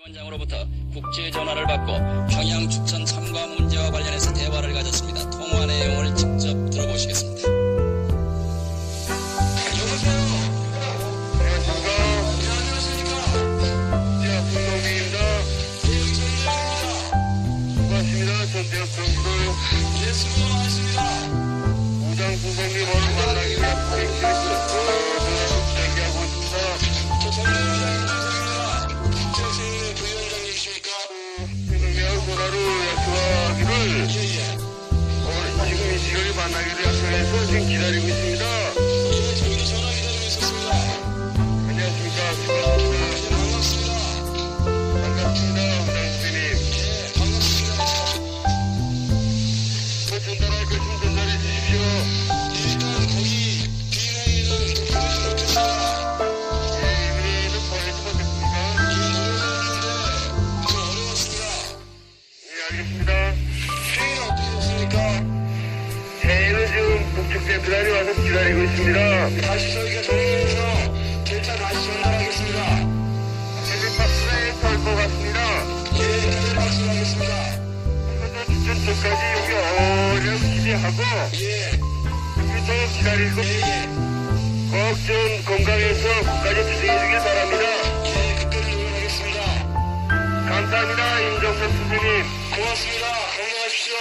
위원장으로부터 국제 전화를 받고 평양 축전 참관 문제와 관련해서 대화를 가졌습니다. 통화 내용을 직접 들어보시겠습니다. 여보세요. 안녕하십니까. 자, 김동기입니다. 고맙습니다. 전대협 정부를 예, 수고 많으십니다. 우장 부장님 오늘 만나기로 약속했고 대기하고 있습니다. 저 정례위원장 김동석입니다. 국제생일 부위원장님이십니까? 김동기하고 전화로 약속하기를 예예. 오늘 지금 이 시간에 만나기로 약속해서 지금 기다리고 있습니다. 예, 저희도 전화 기다리고 있었습니다. 안녕하십니까. 예, 반갑습니다. 반갑습니다. 우장 부장님. 예, 반갑습니다. 그 전달할 것 좀 전달해 주십시오. 일단 거기 비행기는 보내지 못했습니다. 예, 이분이는 보내지 못했습니까? 예, 노력했는데 좀 어려웠습니다. 예, 알겠습니다. 회의는 어떻게 됐습니까? 해외는 지금 북측 대표단이 와서 기다리고 있습니다. 다시 저희가 정리해서 절차 다시 전달하겠습니다. 헤드박스에 털것 같습니다. 예, 다시 말씀하겠습니다. 추천 쪽까지 여기 어려운 기대하고 예, 여기서 기다리고 예. 걱정 건강해서 끝까지 투쟁해주길 바랍니다. 예, 그때를 노력하겠습니다. 감사합니다. 임정석 선생님. 고맙습니다. 건강하십시오.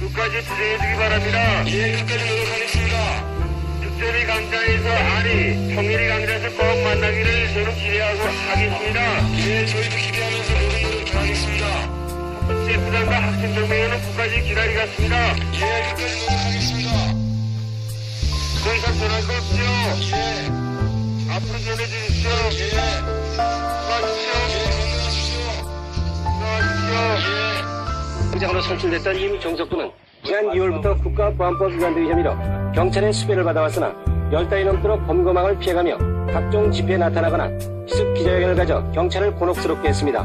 끝까지 투쟁해주기 바랍니다. 예, 끝까지 노력하겠습니다. 특별히 강좌에서 아니 평일이 강좌에서 꼭 만나기를 저는 기대하고 하겠습니다. 예, 저희도 기대하면서 모든 노력 다하겠습니다. 대표단과 학생동맹회는 끝까지 기다리겠습니다. 예, 끝까지 노력하겠습니다. 더 이상 전할 거 없죠? 예, 앞으로 전해주십시오. 예, 수고하십시오. 예, 건강하십시오. 수고하십시오. 예. 장으로 선출됐던 임종석 군은 지난 2월부터 국가보안법 위반 등의 혐의로 경찰의 수배를 받아왔으나 10달이 넘도록 검거망을 피해가며 각종 집회에 나타나거나 기습 기자회견을 가져 경찰을 곤혹스럽게 했습니다.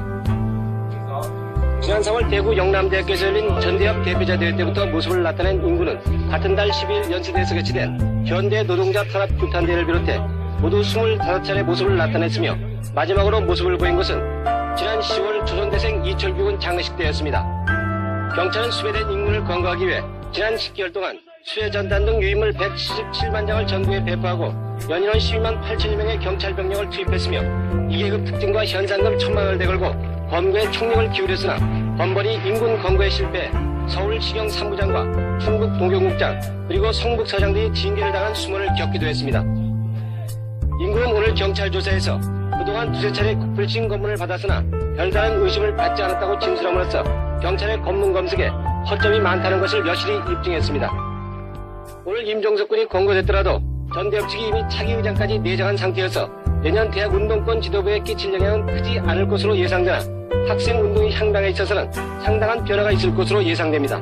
지난 4월 대구 영남대학교에서 열린 전대협 대표자 대회 때부터 모습을 나타낸 임군은 같은 달 10일 연세대에서 개최된 현대 노동자 탄압 규탄대회를 비롯해 모두 25차례 모습을 나타냈으며 마지막으로 모습을 보인 것은 지난 10월 조선대생 이철규군 장례식 때였습니다. 경찰은 수배된 임군을 검거하기 위해 지난 10개월 동안 수해 전단 등 유인물 177만 장을 전국에 배포하고 연인원 12만 8천여 명의 경찰 병력을 투입했으며 2계급 특징과 현상금 1,000만 원을 대걸고 검거에 총력을 기울였으나 번번이 임군 검거에 실패해 서울시경 상부장과 충북 도경국장 그리고 성북서장 등이 징계를 당한 수모를 겪기도 했습니다. 임군은 오늘 경찰 조사에서 그동안 두세 차례 국불신 검문을 받았으나 별다른 의심을 받지 않았다고 진술함으로써 경찰의 검문 검색에 허점이 많다는 것을 여실히 입증했습니다. 오늘 임종석 군이 검거됐더라도 전대협 측이 이미 차기 의장까지 내정한 상태여서 내년 대학 운동권 지도부에 끼칠 영향은 크지 않을 것으로 예상되나 학생 운동의 향방에 있어서는 상당한 변화가 있을 것으로 예상됩니다.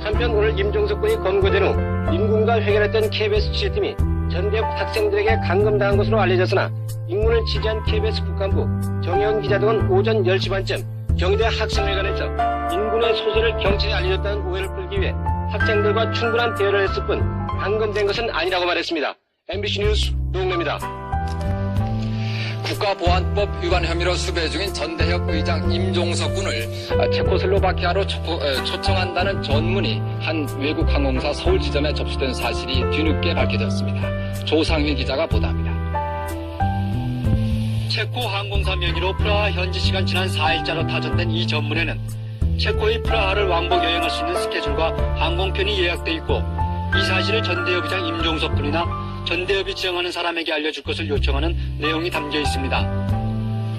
한편 오늘 임종석 군이 검거된 후 임군과 회견했던 KBS 취재팀이 전대협 학생들에게 감금당한 것으로 알려졌으나 임군을 지지한 KBS 북한부 정혜원 기자 등은 오전 10시 반쯤 경희대 학생회관에서 임군의 소재를 경찰에 알려줬다는 오해를 풀기 위해 학생들과 충분한 대화를 했을 뿐 감금된 것은 아니라고 말했습니다. MBC 뉴스 노웅래입니다. 국가보안법 위반 혐의로 수배 중인 전대협 의장 임종석 군을 체코슬로바키아로 초청한다는 전문이 한 외국 항공사 서울 지점에 접수된 사실이 뒤늦게 밝혀졌습니다. 조상휘 기자가 보도합니다. 체코 항공사 명의로 프라하 현지 시간 지난 4일자로 타전된 이 전문에는 체코의 프라하를 왕복 여행할 수 있는 스케줄과 항공편이 예약돼 있고 이 사실을 전대협 의장 임종석 군이나 전대협이 지정하는 사람에게 알려줄 것을 요청하는 내용이 담겨 있습니다.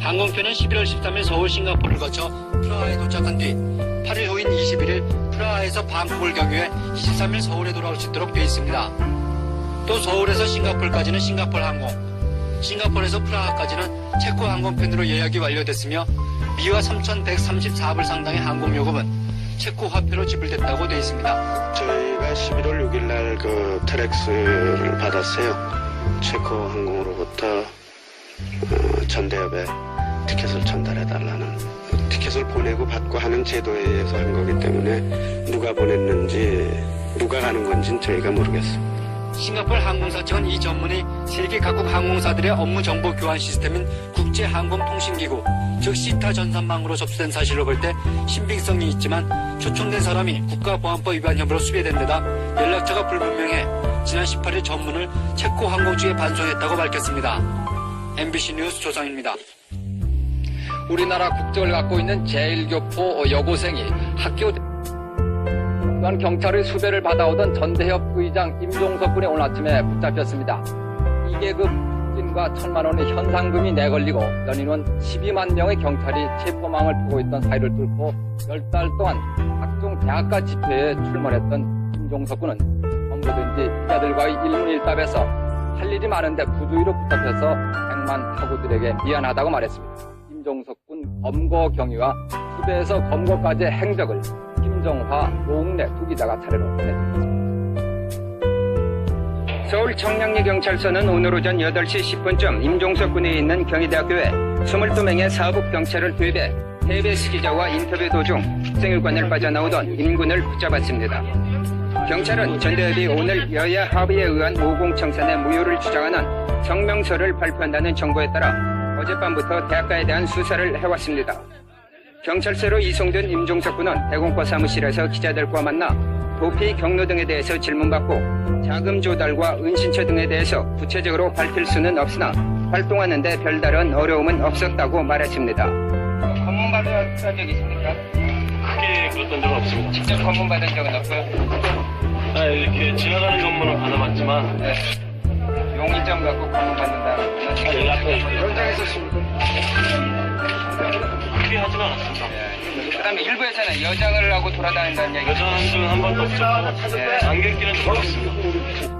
항공편은 11월 13일 서울 싱가포르를 거쳐 프라하에 도착한 뒤 8일 후인 21일 프라하에서 방콕을 경유해 23일 서울에 돌아올 수 있도록 되어 있습니다. 또 서울에서 싱가포르까지는 싱가포르 항공, 싱가포르에서 프라하까지는 체코 항공편으로 예약이 완료됐으며 미화 3,134불 상당의 항공요금은 체코 화폐로 지불됐다고 되어 있습니다. 저희가 11월 6일 날 그 트랙스를 받았어요. 체코 항공으로부터 전대협에 티켓을 전달해달라는 티켓을 보내고 받고 하는 제도에 의해서 한 거기 때문에 누가 보냈는지 누가 가는 건지는 저희가 모르겠어요. 싱가포르 항공사 측은 이 전문이 세계 각국 항공사들의 업무 정보 교환 시스템인 국제항공통신기구, 즉 시타 전산망으로 접수된 사실로 볼 때 신빙성이 있지만 초청된 사람이 국가보안법 위반 혐의로 수배된 데다 연락처가 불분명해 지난 18일 전문을 체코 항공 측에 반송했다고 밝혔습니다. MBC 뉴스 조상입니다. 우리나라 국적을 갖고 있는 제1교포 여고생이 학교 또한 경찰의 수배를 받아오던 전대협 의장 임종석 군이 오늘 아침에 붙잡혔습니다. 2계급 찐과 1,000만 원의 현상금이 내걸리고 연인은 12만 명의 경찰이 체포망을 펴고 있던 사이를 뚫고 10달 동안 각종 대학가 집회에 출몰했던 임종석 군은 언제든지 기자들과의 일문일답에서 할 일이 많은데 부주의로 붙잡혀서 백만 학우들에게 미안하다고 말했습니다. 임종석 군 검거 경위와 수배에서 검거까지의 행적을 김정화, 노웅래 두 기자가 차례로 전해드리겠습니다. 서울 청량리 경찰서는 오늘 오전 8시 10분쯤 임종석 군에 있는 경희대학교에 22명의 사법 경찰을 투입해 KBS 기자와 인터뷰 도중 생일관을 빠져나오던 임군을 붙잡았습니다. 경찰은 전대협이 오늘 여야 합의에 의한 오공청산의 무효를 주장하는 성명서를 발표한다는 정보에 따라 어젯밤부터 대학가에 대한 수사를 해왔습니다. 경찰서로 이송된 임종석 군은 대공과 사무실에서 기자들과 만나 도피 경로 등에 대해서 질문받고 자금 조달과 은신처 등에 대해서 구체적으로 밝힐 수는 없으나 활동하는데 별다른 어려움은 없었다고 말했습니다. 검문받은 적 있습니까? 크게 그랬던 적은 없습니다. 직접 검문받은 적은 없고요. 이렇게 지나가는 것만은 받아봤지만 용의점 갖고 검문받는다. 여기 앞에 현장에서 크게 하지는 않았습니다. 그다음에 일부에서는 여장을 하고 돌아다닌다는 얘기. 여전한 적은 한 번도 없었고 안경 끼는 적은 없습니다.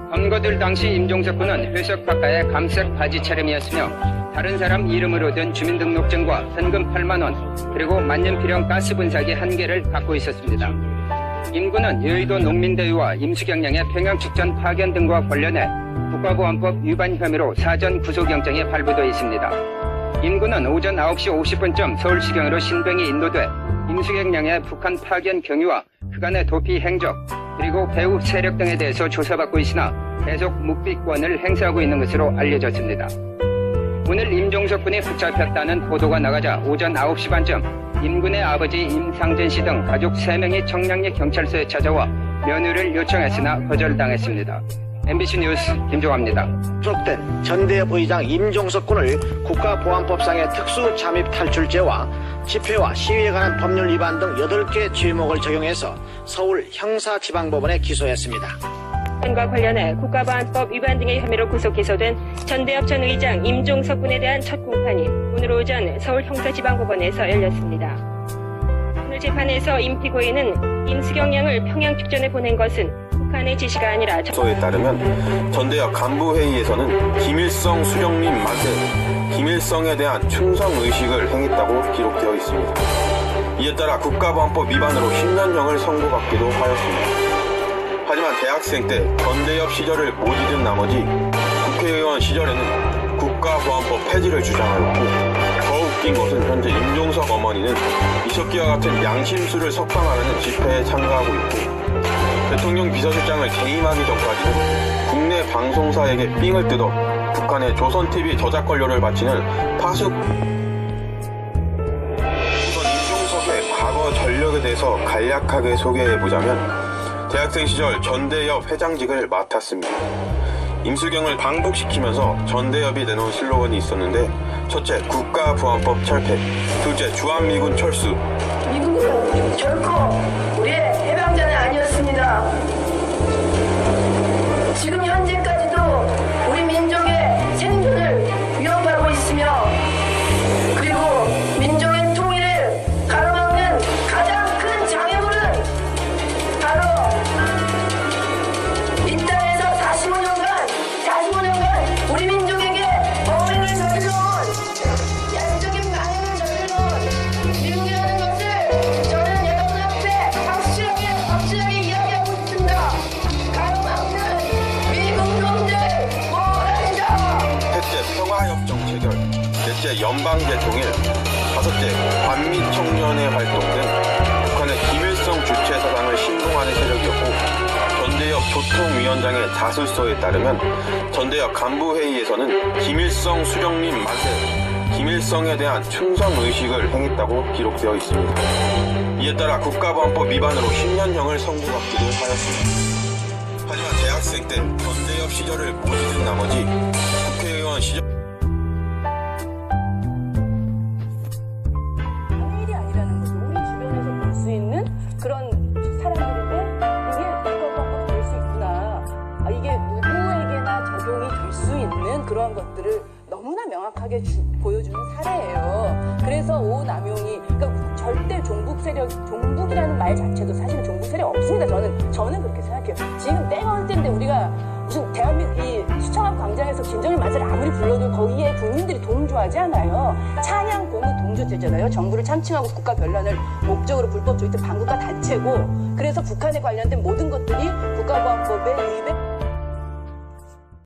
검거들 당시 임종석 군은 회석 바가에 감색 바지 차림이었으며 다른 사람 이름으로 된 주민등록증과 현금 8만 원 그리고 만년필형 가스 분사기 1개를 갖고 있었습니다. 임 군은 여의도 농민대회와 임수경량의 평양축전 파견 등과 관련해 국가보안법 위반 혐의로 사전 구속영장에 발부되어 있습니다. 임 군은 오전 9시 50분쯤 서울시경으로 신병이 인도돼 임수경량의 북한 파견 경위와 그간의 도피 행적 그리고 배후 세력 등에 대해서 조사받고 있으나 계속 묵비권을 행사하고 있는 것으로 알려졌습니다. 오늘 임종석 군이 붙잡혔다는 보도가 나가자 오전 9시 반쯤 임 군의 아버지 임상진 씨 등 가족 3명이 청량리 경찰서에 찾아와 면회를 요청했으나 거절당했습니다. MBC 뉴스 김종화입니다. 구속된 전대협 의장 임종석 군을 국가보안법상의 특수잠입탈출죄와 집회와 시위에 관한 법률 위반 등 8개 죄목을 적용해서 서울 형사지방법원에 기소했습니다. 과 관련해 국가보안법 위반 등의 혐의로 구속 기소된 전대협 전 의장 임종석 군에 대한 첫 공판이 오늘 오전 서울 형사지방법원에서 열렸습니다. 오늘 재판에서 임 피고인은 임수경 양을 평양 축전에 보낸 것은 북한의 지시가 아니라 소에 따르면 전대협 간부회의에서는 김일성 수령님 맛에 김일성에 대한 충성의식을 행했다고 기록되어 있습니다. 이에 따라 국가보안법 위반으로 10년형을 선고받기도 하였습니다. 하지만 대학생 때 전대협 시절을 못 잊은 나머지 국회의원 시절에는 국가보안법 폐지를 주장하였고 더 웃긴 것은 현재 임종석 어머니는 이석기와 같은 양심수를 석방하려는 집회에 참가하고 있고 대통령 비서실장을 재임하기 전까지는 국내 방송사에게 삥을 뜯어 북한의 조선TV 저작 권료를 바치는 파수. 우선 임종석의 과거 전력에 대해서 간략하게 소개해보자면 대학생 시절 전대협 회장직을 맡았습니다. 임수경을 방북시키면서 전대협이 내놓은 슬로건이 있었는데 첫째, 국가보안법 철폐, 둘째, 주한미군 철수. 미국은 결코 우리의 해방자는 아니었습니다. 지금 현재까지도 우리 민족의 생존을 위협하고 있으며 그리고 민족의 통일을 가로막는 가장 큰 장애물은 바로 이 땅에서 45년간 우리 민족에게 어뢰를 저질러온 양적인 방해를 저질러온 미국이라는 것을 저는 여러분 앞에 확실하게 이야기하고 있습니다. 가로막는 미국 놈들 뭐란다. 셋째, 평화협정 체결, 넷째, 연방제 통일, 다섯째, 반미 청년의 활동 등 북한의 김일성 주체 사상을 신동하는 세력이었고 전대협 교통위원장의 자술서에 따르면 전대협 간부회의에서는 김일성 수령님 맛에 김일성에 대한 충성의식을 행했다고 기록되어 있습니다. 이에 따라 국가보안법 위반으로 10년형을 선고받기도 하였습니다. 하지만 대학생 때 전대협 시절을 못 잊은 나머지 국회의원 시절 일이 아니라는 거죠. 우리 주변에서 볼 수 있는 그런 사람들인데 이게 국가보안법이 될 수 있구나. 이게 누구에게나 적용이 될 수 있는 그러한 것들을 너무나 명확하게 보여주는 사례예요. 그래서 오남용이 그러니까 절대 종북 세력, 종북이라는 말 자체도 사실 종북 세력 없습니다. 저는 그렇게 생각해요. 지금 때가 올 텐데 우리가 무슨 대한민국 이 수청합 광장에서 김정일 만세를 아무리 불러도 거기에 국민들이 동조하지 않아요. 찬양 공은 동조죄잖아요. 정부를 참칭하고 국가 변란을 목적으로 불법 조직된 반국가 단체고 그래서 북한에 관련된 모든 것들이 국가보안법에 의입에